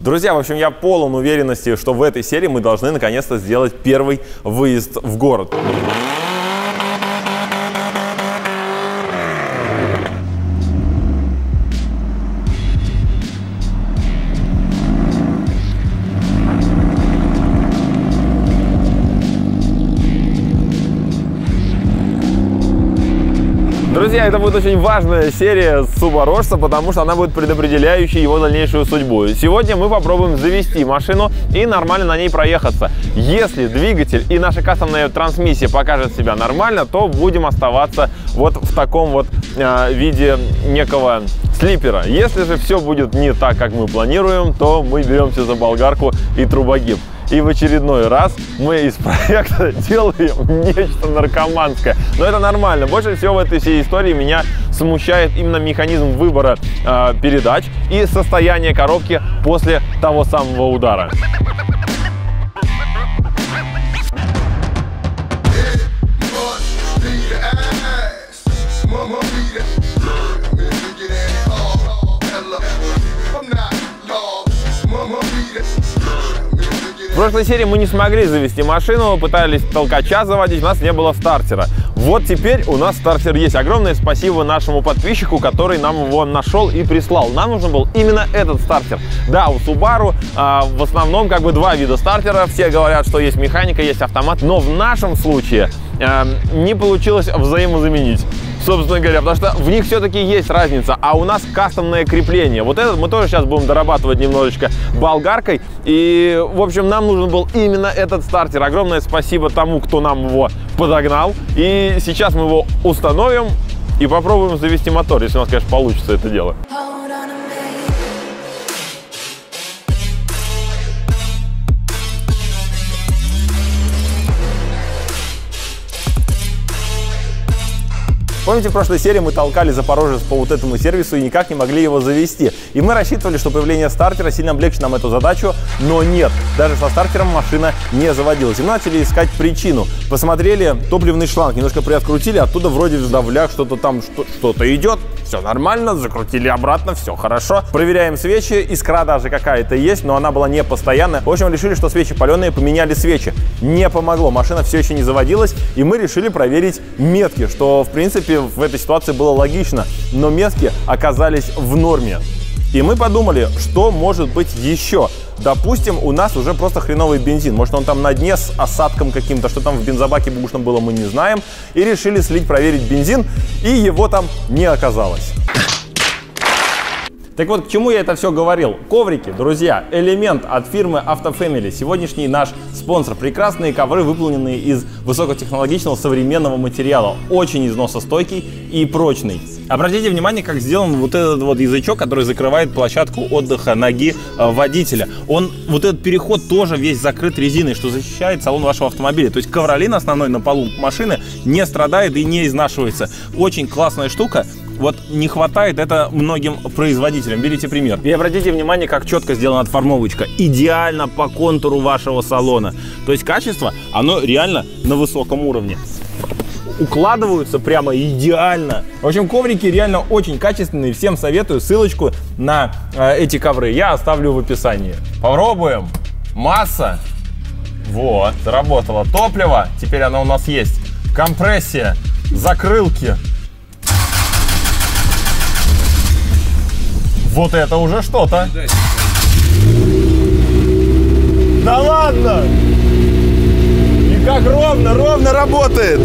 Друзья, в общем, я полон уверенности, что в этой серии мы должны наконец-то сделать первый выезд в город. Друзья, это будет очень важная серия субарожца, потому что она будет предопределяющей его дальнейшую судьбу. Сегодня мы попробуем завести машину и нормально на ней проехаться. Если двигатель и наша кастомная трансмиссия покажет себя нормально, то будем оставаться вот в таком вот виде некого слипера. Если же все будет не так, как мы планируем, то мы беремся за болгарку и трубогиб. И в очередной раз мы из проекта делаем нечто наркоманское. Но это нормально. Больше всего в этой всей истории меня смущает именно механизм выбора передач и состояние коробки после того самого удара. В прошлой серии мы не смогли завести машину, пытались толкача заводить, у нас не было стартера. Вот теперь у нас стартер есть. Огромное спасибо нашему подписчику, который нам его нашел и прислал. Нам нужен был именно этот стартер. Да, у Subaru в основном как бы два вида стартера. Все говорят, что есть механика, есть автомат, но в нашем случае не получилось взаимозаменить. Собственно говоря, потому что в них все-таки есть разница, а у нас кастомное крепление. Вот этот мы тоже сейчас будем дорабатывать немножечко болгаркой. И, в общем, нам нужен был именно этот стартер. Огромное спасибо тому, кто нам его подогнал. И сейчас мы его установим и попробуем завести мотор, если у нас, конечно, получится это дело. Помните, в прошлой серии мы толкали Запорожец по вот этому сервису и никак не могли его завести. И мы рассчитывали, что появление стартера сильно облегчит нам эту задачу, но нет. Даже со стартером машина не заводилась. И мы начали искать причину. Посмотрели топливный шланг, немножко приоткрутили, оттуда вроде в давлях что-то там, что-то идет. Все нормально, закрутили обратно, все хорошо. Проверяем свечи, искра даже какая-то есть, но она была не постоянная. В общем, решили, что свечи паленые, поменяли свечи. Не помогло, машина все еще не заводилась, и мы решили проверить метки, что, в принципе, в этой ситуации было логично, но метки оказались в норме. И мы подумали, что может быть еще. Допустим, у нас уже просто хреновый бензин. Может, он там на дне с осадком каким-то, что там в бензобаке бушном было, мы не знаем. И решили слить, проверить бензин, и его там не оказалось. Так вот, к чему я это все говорил? Коврики, друзья, элемент от фирмы AutoFamily. Сегодняшний наш спонсор. Прекрасные ковры, выполненные из высокотехнологичного современного материала. Очень износостойкий и прочный. Обратите внимание, как сделан вот этот вот язычок, который закрывает площадку отдыха ноги водителя. Вот этот переход тоже весь закрыт резиной, что защищает салон вашего автомобиля. То есть ковролин основной на полу машины не страдает и не изнашивается. Очень классная штука. Вот не хватает это многим производителям. Берите пример. И обратите внимание, как четко сделана отформовочка. Идеально по контуру вашего салона. То есть качество, оно реально на высоком уровне. Укладываются прямо идеально. В общем, коврики реально очень качественные. Всем советую. Ссылочку на эти ковры я оставлю в описании. Попробуем. Масса. Вот, заработало топливо. Теперь оно у нас есть. Компрессия. Закрылки. Вот это уже что-то. Да ладно! И как ровно работает.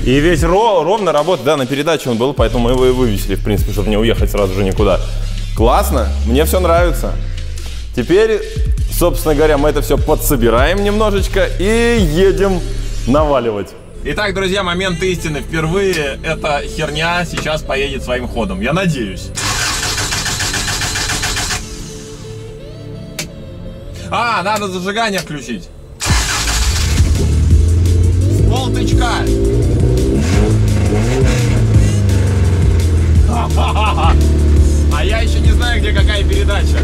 И весь ровно работает, да, на передаче он был, поэтому мы его и вывесили, в принципе, чтобы не уехать сразу же никуда. Классно, мне все нравится. Теперь, собственно говоря, мы это все подсобираем немножечко и едем наваливать. Итак, друзья, момент истины. Впервые эта херня сейчас поедет своим ходом, я надеюсь. Надо зажигание включить. Ствол тычка. А я еще не знаю, где какая передача.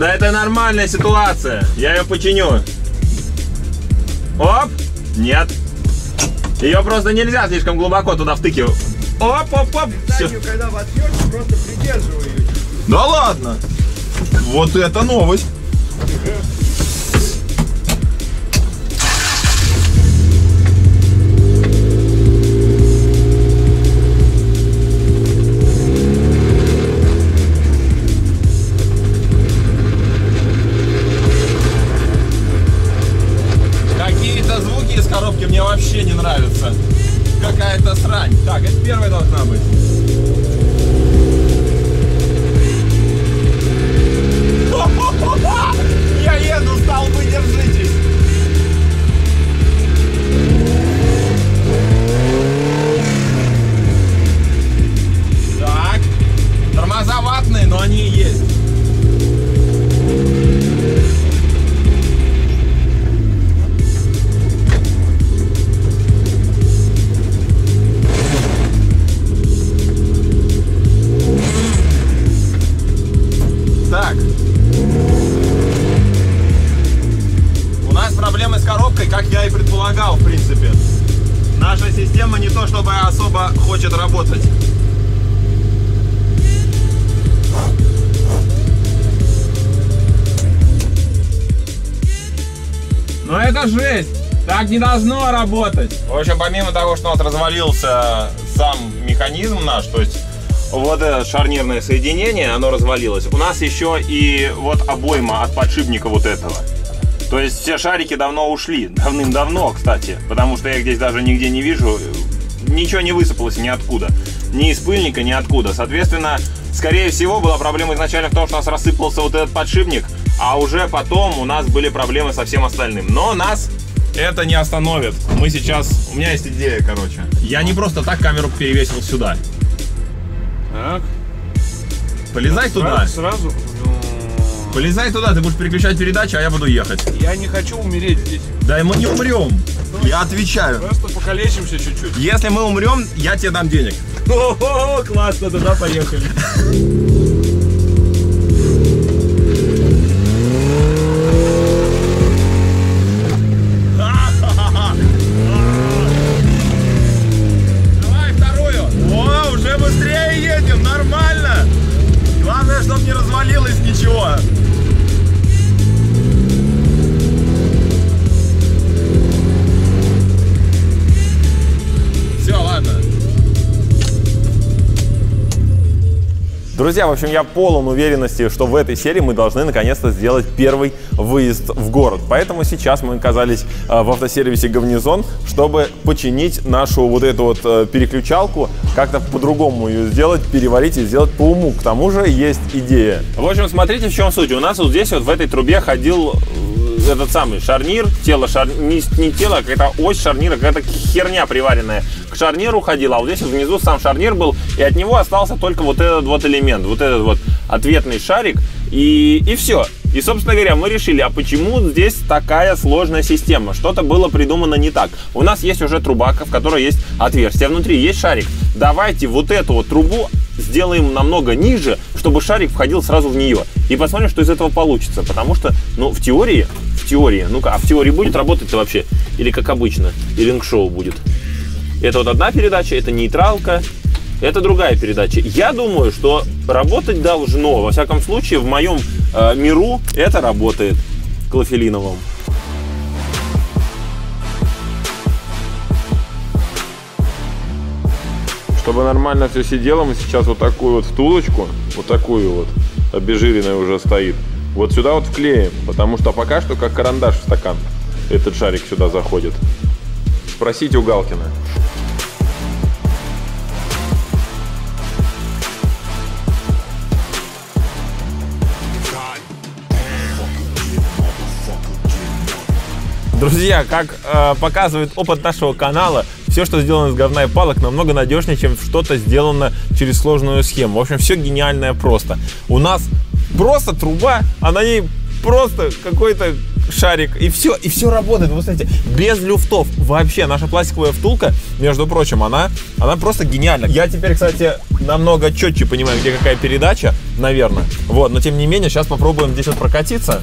Да это нормальная ситуация. Я ее починю. Оп! Нет. Ее просто нельзя слишком глубоко туда втыкивать. Оп, оп, оп. Заднюю, когда воткнешь, просто придерживай ее. Да ладно. Вот это новость. Какие-то звуки из коробки мне вообще не нравятся. Какая-то срань. Так, это первая должна быть. Я еду, столбы, держитесь. Так, тормоза ватные, но они и есть. Так. У нас проблемы с коробкой, как я и предполагал, в принципе. Наша система не то чтобы особо хочет работать. Но это жесть! Так не должно работать! В общем, помимо того, что у нас развалился сам механизм наш, то есть вот это шарнирное соединение, оно развалилось. У нас еще и вот обойма от подшипника вот этого. То есть все шарики давно ушли. Давным-давно, кстати. Потому что я их здесь даже нигде не вижу. Ничего не высыпалось ниоткуда. Ни из пыльника, ниоткуда. Соответственно, скорее всего, была проблема изначально в том, что у нас рассыпался вот этот подшипник. А уже потом у нас были проблемы со всем остальным. Но нас это не остановит. Мы сейчас... У меня есть идея, короче. Я не просто так камеру перевесил сюда. Так. Полезай туда. Сразу. Полезай туда, ты будешь переключать передачи, а я буду ехать. Я не хочу умереть здесь. Да мы не умрем. Я отвечаю. Просто покалечимся чуть-чуть. Если мы умрем, я тебе дам денег. О, классно, туда поехали. Давай вторую. О, уже быстрее едем, нормально. Главное, чтобы не развалилось ничего. Все, ладно. Друзья, в общем, я полон уверенности, что в этой серии мы должны наконец-то сделать первый выезд в город. Поэтому сейчас мы оказались в автосервисе Говнезон, чтобы починить нашу вот эту вот переключалку, как-то по-другому ее сделать, переварить и сделать по уму. К тому же есть идея. В общем, смотрите, в чем суть. У нас вот здесь вот в этой трубе ходил этот самый шарнир, тело, не тело, а какая-то ось шарнира, какая-то херня приваренная к шарниру ходила, а вот здесь вот внизу сам шарнир был, и от него остался только вот этот вот элемент, вот этот вот ответный шарик, и все. И, собственно говоря, мы решили, а почему здесь такая сложная система? Что-то было придумано не так. У нас есть уже труба, в которой есть отверстие, внутри есть шарик. Давайте вот эту вот трубу сделаем намного ниже, чтобы шарик входил сразу в нее. И посмотрим, что из этого получится. Потому что, ну, в теории, ну-ка, а в теории будет работать-то вообще? Или как обычно, и ринг-шоу будет? Это вот одна передача, это нейтралка, это другая передача. Я думаю, что работать должно. Во всяком случае, в моем миру это работает. Клофелиновом. Чтобы нормально все сидело, мы сейчас вот такую вот втулочку, вот такую вот, обезжиренная уже стоит, вот сюда вот вклеим, потому что пока что как карандаш в стакан этот шарик сюда заходит. Спросите у Галкина. Друзья, как показывает опыт нашего канала, все, что сделано из говна и палок, намного надежнее, чем что-то сделано через сложную схему. В общем, все гениальное просто. У нас просто труба, а на ней просто какой-то шарик, и все работает. Вы смотрите, без люфтов. Вообще, наша пластиковая втулка, между прочим, она просто гениальна. Я теперь, кстати, намного четче понимаю, где какая передача. наверное. Вот, но тем не менее, сейчас попробуем здесь вот прокатиться.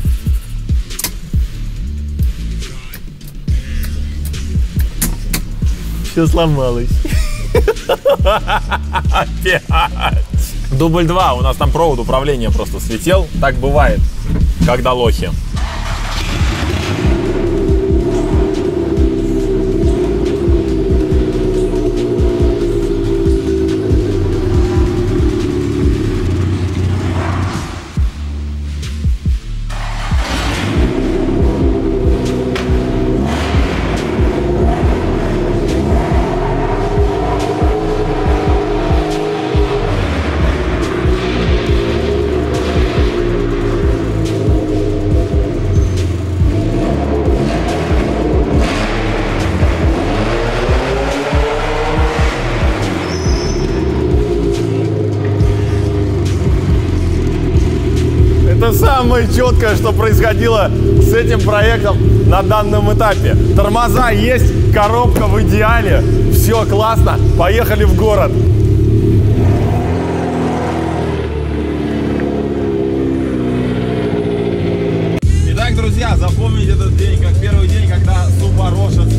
Все сломалось. Опять. Дубль 2. У нас там провод управления просто слетел. Так бывает, когда лохи. Это самое четкое, что происходило с этим проектом на данном этапе. Тормоза есть, коробка в идеале, все классно, поехали в город. Итак, друзья, запомните этот день как первый день, когда Субарошец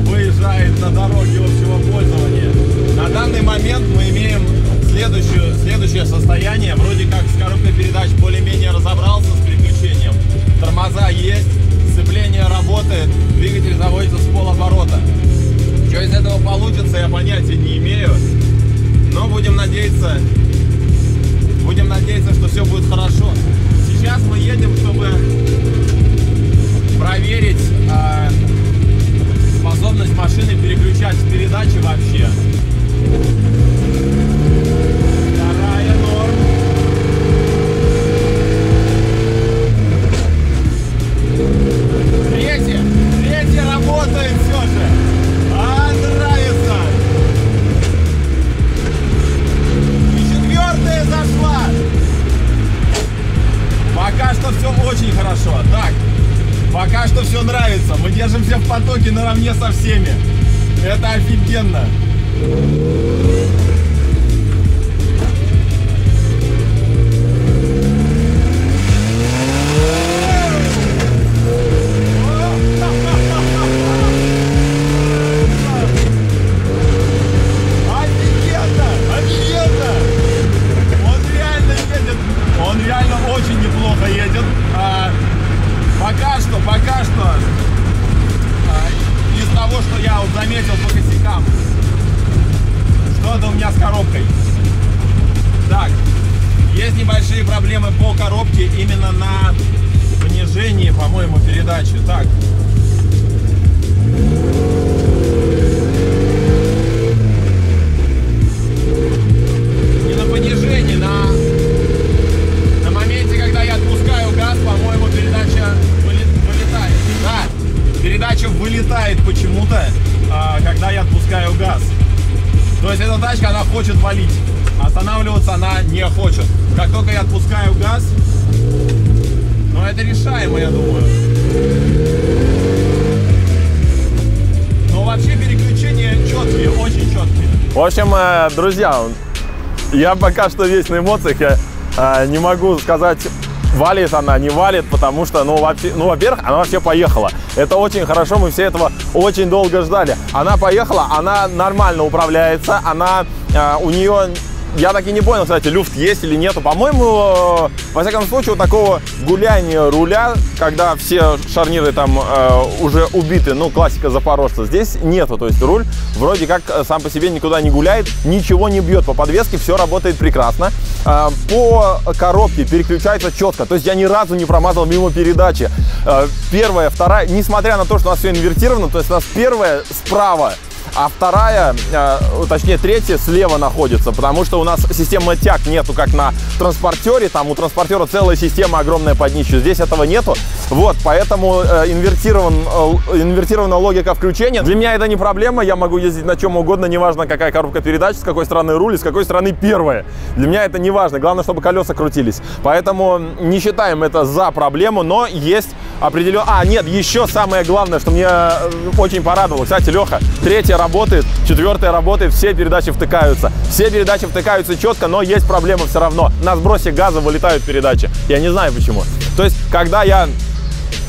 выезжает на дороге общего пользования. На данный момент мы имеем следующее состояние. Вроде как с коробкой передач более-менее разобрался с переключением. Тормоза есть, сцепление работает, двигатель заводится с полоборота. Что из этого получится, я понятия не имею. Но будем надеяться, что все будет хорошо. Сейчас мы едем, чтобы проверить способность машины переключать передачи вообще. Вторая норм. Третья работает все же. Нравится. И четвертая зашла. Пока что все очень хорошо. Так, пока что все нравится. Мы держимся в потоке наравне со всеми. Это офигенно. Пока что из того, что я вот заметил по косякам, что-то у меня с коробкой. Так, есть небольшие проблемы по коробке именно на понижении, по-моему, передачи. Так. Не на понижении, на моменте, когда я отпускаю газ, по-моему, передача вылетает. Да, передача вылетает почему-то, когда я отпускаю газ. То есть эта тачка, она хочет валить. Останавливаться она не хочет. Как только я отпускаю газ, но это решаемо, я думаю. Но вообще переключения четкие, очень четкие. В общем, друзья, я пока что весь на эмоциях. Я не могу сказать, валит она, не валит, потому что, во-первых, она вообще поехала. Это очень хорошо, мы все этого очень долго ждали. Она поехала, она нормально управляется, у нее, я так и не понял, кстати, люфт есть или нету. По-моему, во всяком случае, вот такого гуляния руля, когда все шарниры там уже убиты, классика запорожца, здесь нету. То есть руль вроде как сам по себе никуда не гуляет, ничего не бьет по подвеске, все работает прекрасно. По коробке переключается четко, то есть я ни разу не промазал мимо передачи. Первая, вторая, несмотря на то, что у нас все инвертировано, то есть у нас первая справа, а вторая, точнее третья слева находится, потому что у нас системы тяг нету, как на транспортере, там у транспортера целая система огромная под днищу, здесь этого нету, вот, поэтому инвертирована логика включения. Для меня это не проблема, я могу ездить на чем угодно, неважно какая коробка передач, с какой стороны руль, с какой стороны первая, для меня это не важно, главное, чтобы колеса крутились, поэтому не считаем это за проблему, но есть определенно... нет, еще самое главное, что мне очень порадовало, кстати, Леха, третья работает, 4-я работает, все передачи втыкаются. Все передачи втыкаются четко, но есть проблема все равно. На сбросе газа вылетают передачи. Я не знаю почему. То есть, когда я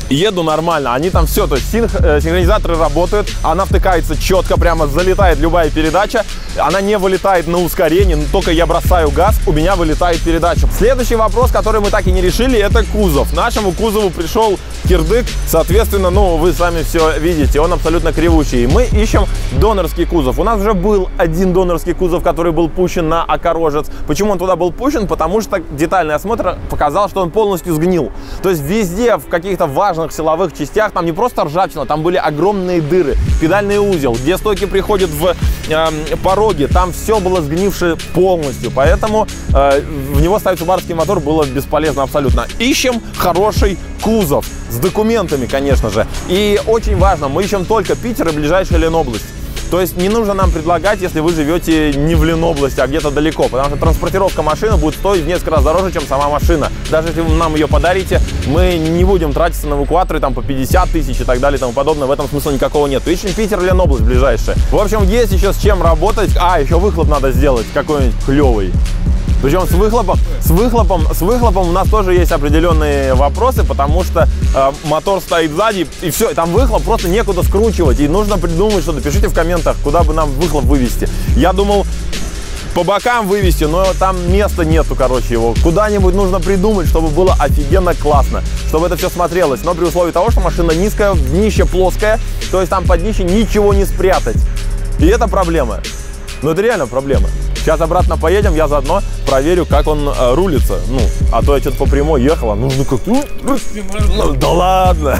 еду нормально, они там все, то есть синхронизаторы работают, она втыкается четко, прямо залетает любая передача, она не вылетает на ускорение, но только я бросаю газ, у меня вылетает передача. Следующий вопрос, который мы так и не решили, это кузов. Нашему кузову пришел кирдык, соответственно, ну, вы сами все видите, он абсолютно кривучий. Мы ищем донорский кузов. У нас уже был один донорский кузов, который был пущен на Окорожец. Почему он туда был пущен? Потому что детальный осмотр показал, что он полностью сгнил. То есть везде, в каких-то важных силовых частях, там не просто ржавчина, там были огромные дыры, педальный узел, где стойки приходят в пороги, там все было сгнившее полностью, поэтому в него ставить субаровский мотор было бесполезно абсолютно. Ищем хороший кузов с документами, конечно же, и очень важно, мы ищем только Питер и ближайшая Ленобласть. То есть не нужно нам предлагать, если вы живете не в Ленобласти, а где-то далеко, потому что транспортировка машины будет стоить в несколько раз дороже, чем сама машина. Даже если вы нам ее подарите, мы не будем тратиться на эвакуаторы там по 50 тысяч и так далее и тому подобное. В этом смысла никакого нет. Ищем Питер, Ленобласть ближайшая. В общем, есть еще с чем работать. А, еще выхлоп надо сделать какой-нибудь клевый. Причем с выхлопом у нас тоже есть определенные вопросы, потому что мотор стоит сзади, и все, там выхлоп просто некуда скручивать, и нужно придумать что-то. Пишите в комментах, куда бы нам выхлоп вывести. Я думал по бокам вывести, но там места нету, короче, его. Куда-нибудь нужно придумать, чтобы было офигенно классно, чтобы это все смотрелось. Но при условии того, что машина низкая, днище плоское, то есть там под днище ничего не спрятать. И это проблема. Ну это реально проблема. Сейчас обратно поедем, я заодно проверю, как он рулится. Ну, а то я что-то по прямой ехал, а нужно как... Да ладно!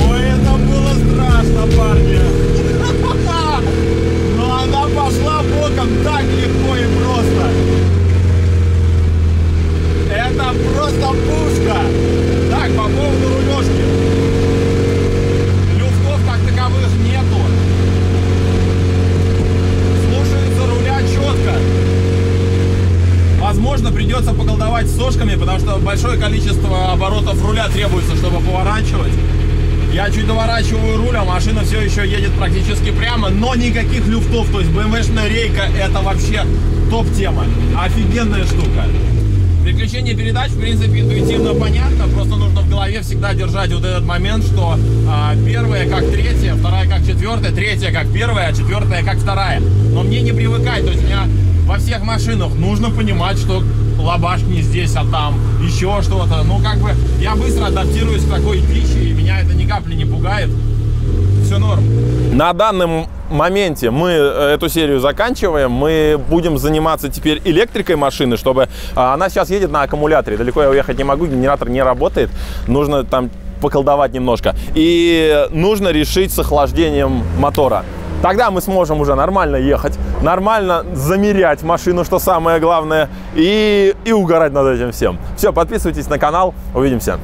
Ой, это было страшно, парни. Но она пошла боком так легко и просто. Это просто пушка. Так, по поводу рулежки. Люфтов как таковых нету. Слушается руля четко. Возможно, придется поколдовать с сошками, потому что большое количество оборотов руля требуется, чтобы поворачивать. Я чуть доворачиваю руль, а машина все еще едет практически прямо, но никаких люфтов. То есть BMW-шная рейка — это вообще топ-тема. Офигенная штука. Переключение передач, в принципе, интуитивно понятно, просто нужно в голове всегда держать вот этот момент, что первая как третья, вторая как четвертая, третья как первая, а четвертая как вторая. Но мне не привыкать, то есть у меня во всех машинах нужно понимать, что лабаш не здесь, а там, еще что-то. Ну, как бы, я быстро адаптируюсь к такой дичи, и меня это ни капли не пугает. Все норм. На данном моменте мы эту серию заканчиваем. Мы будем заниматься теперь электрикой машины, чтобы... Она сейчас едет на аккумуляторе. Далеко я уехать не могу, генератор не работает. Нужно там поколдовать немножко. И нужно решить с охлаждением мотора. Тогда мы сможем уже нормально ехать, нормально замерять машину, что самое главное, и угорать над этим всем. Все, подписывайтесь на канал. Увидимся.